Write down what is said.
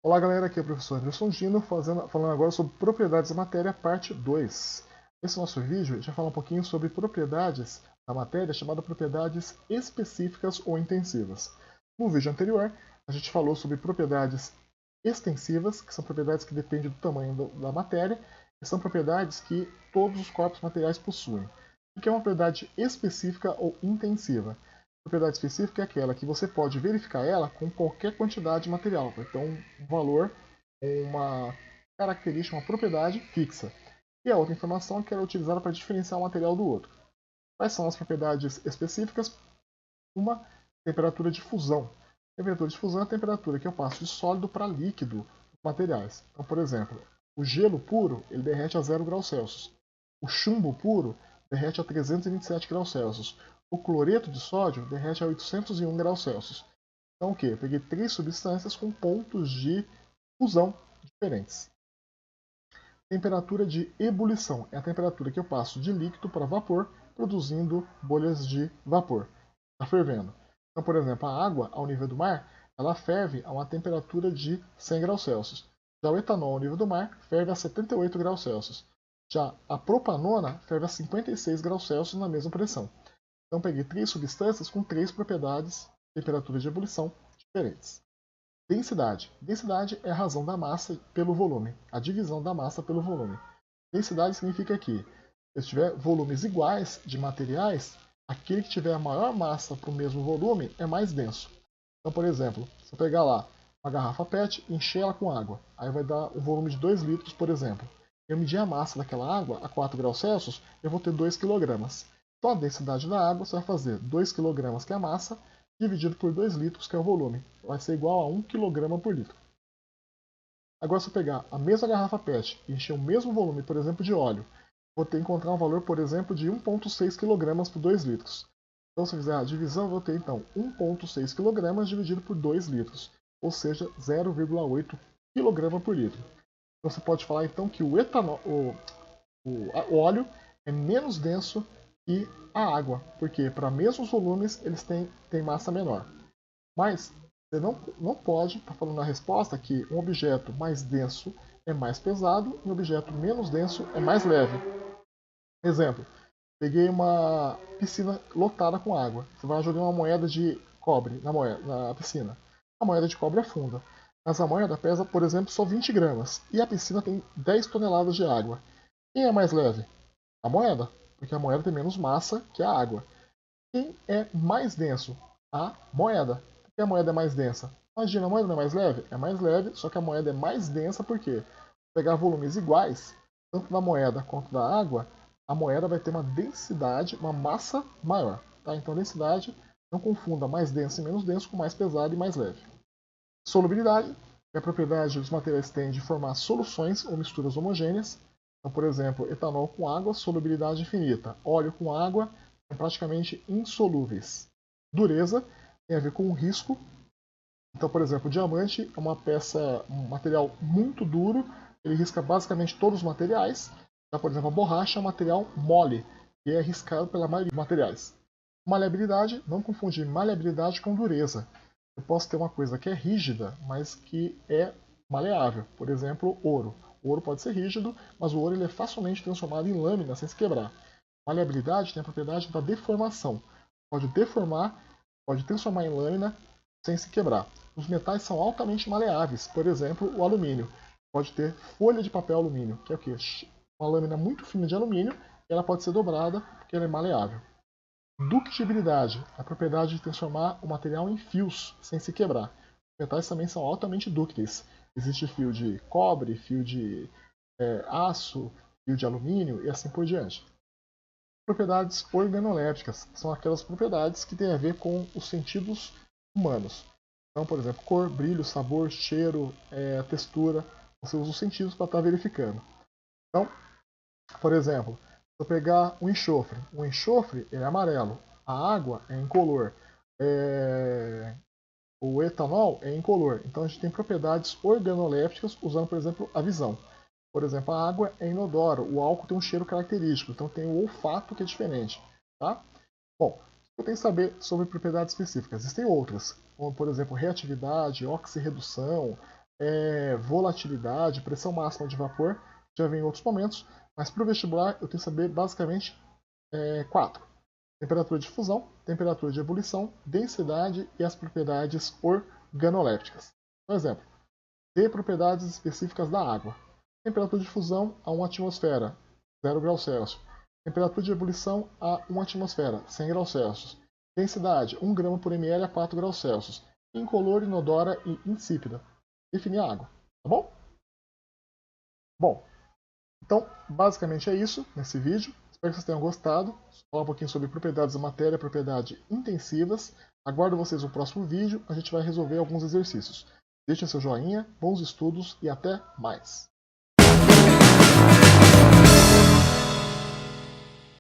Olá galera, aqui é o professor Anderson Gino falando agora sobre propriedades da matéria, parte 2. Nesse nosso vídeo, a gente vai falar um pouquinho sobre propriedades da matéria, chamada propriedades específicas ou intensivas. No vídeo anterior, a gente falou sobre propriedades extensivas, que são propriedades que dependem do tamanho da matéria, e são propriedades que todos os corpos materiais possuem. O que é uma propriedade específica ou intensiva? Propriedade específica é aquela que você pode verificar ela com qualquer quantidade de material. Então, um valor, uma característica, uma propriedade fixa. E a outra informação é que ela é utilizada para diferenciar um material do outro. Quais são as propriedades específicas? Uma, temperatura de fusão. Temperatura de fusão é a temperatura que eu passo de sólido para líquido dos materiais. Então, por exemplo, o gelo puro ele derrete a 0 graus Celsius. O chumbo puro derrete a 327 graus Celsius. O cloreto de sódio derrete a 801 graus Celsius. Então, o que? Eu peguei três substâncias com pontos de fusão diferentes. Temperatura de ebulição é a temperatura que eu passo de líquido para vapor, produzindo bolhas de vapor. Está fervendo. Então, por exemplo, a água ao nível do mar, ela ferve a uma temperatura de 100 graus Celsius. Já o etanol ao nível do mar ferve a 78 graus Celsius. Já a propanona ferve a 56 graus Celsius na mesma pressão. Então peguei três substâncias com três propriedades, temperaturas de ebulição diferentes. Densidade. Densidade é a razão da massa pelo volume, a divisão da massa pelo volume. Densidade significa que, se tiver volumes iguais de materiais, aquele que tiver a maior massa para o mesmo volume é mais denso. Então, por exemplo, se eu pegar lá uma garrafa PET e encher ela com água, aí vai dar um volume de 2 litros, por exemplo. Eu medir a massa daquela água a 4 graus Celsius, eu vou ter 2 kg. Então a densidade da água você vai fazer 2 kg, que é a massa, dividido por 2 litros, que é o volume. Vai ser igual a 1 kg por litro. Agora, se eu pegar a mesma garrafa PET e encher o mesmo volume, por exemplo, de óleo, vou ter que encontrar um valor, por exemplo, de 1,6 kg por 2 litros. Então, se eu fizer a divisão, eu vou ter então 1,6 kg dividido por 2 litros, ou seja, 0,8 kg por litro. Então, você pode falar então que o etanol, o óleo é menos denso que a água, porque para mesmos volumes eles têm massa menor. Mas você não pode estar falando na resposta que um objeto mais denso é mais pesado e um objeto menos denso é mais leve. Exemplo, peguei uma piscina lotada com água. Você vai jogar uma moeda de cobre na piscina. A moeda de cobre afunda. Mas a moeda pesa, por exemplo, só 20 gramas. E a piscina tem 10 toneladas de água. Quem é mais leve? A moeda, porque a moeda tem menos massa que a água. Quem é mais denso? A moeda. Por que a moeda é mais densa? Imagina, a moeda não é mais leve? É mais leve, só que a moeda é mais densa porque pegar volumes iguais, tanto da moeda quanto da água, a moeda vai ter uma densidade, uma massa maior. Tá? Então, a densidade, não confunda mais denso e menos denso com mais pesado e mais leve. Solubilidade é a propriedade dos materiais têm de formar soluções ou misturas homogêneas. Então, por exemplo, etanol com água, solubilidade infinita. Óleo com água, são praticamente insolúveis. Dureza tem a ver com o risco. Então, por exemplo, o diamante é uma peça, um material muito duro, ele risca basicamente todos os materiais. Já, por exemplo, a borracha é um material mole, que é riscado pela maioria dos materiais. Maleabilidade, não confundir maleabilidade com dureza. Eu posso ter uma coisa que é rígida, mas que é maleável. Por exemplo, ouro. O ouro pode ser rígido, mas o ouro ele é facilmente transformado em lâmina sem se quebrar. Maleabilidade tem a propriedade da deformação. Pode deformar, pode transformar em lâmina sem se quebrar. Os metais são altamente maleáveis. Por exemplo, o alumínio. Pode ter folha de papel alumínio, que é o quê? Uma lâmina muito fina de alumínio, e ela pode ser dobrada porque ela é maleável. Ductibilidade, a propriedade de transformar o material em fios sem se quebrar. Os metais também são altamente dúcteis. Existe fio de cobre, fio de aço, fio de alumínio e assim por diante. Propriedades organolépticas são aquelas propriedades que têm a ver com os sentidos humanos. Então, por exemplo, cor, brilho, sabor, cheiro, textura. Você usa os sentidos para estar verificando. Então, por exemplo, se eu pegar o enxofre é amarelo, a água é incolor, o etanol é incolor. Então a gente tem propriedades organolépticas usando, por exemplo, a visão. Por exemplo, a água é inodora, o álcool tem um cheiro característico, então tem o olfato que é diferente. Tá? Bom, eu tenho que saber sobre propriedades específicas. Existem outras, como por exemplo reatividade, oxirredução, volatilidade, pressão máxima de vapor, já vem em outros momentos, mas para o vestibular eu tenho que saber basicamente 4. Temperatura de fusão, temperatura de ebulição, densidade e as propriedades organolépticas. Por exemplo, dê propriedades específicas da água. Temperatura de fusão a 1 atmosfera, 0 graus Celsius. Temperatura de ebulição a 1 atmosfera, 100 graus Celsius. Densidade, 1 grama por ml a 4 graus Celsius. Incolor, inodora e insípida. Definir a água, tá bom? Bom, então basicamente é isso nesse vídeo. Espero que vocês tenham gostado. Falar um pouquinho sobre propriedades da matéria, propriedades intensivas. Aguardo vocês no próximo vídeo. A gente vai resolver alguns exercícios. Deixe seu joinha, bons estudos e até mais!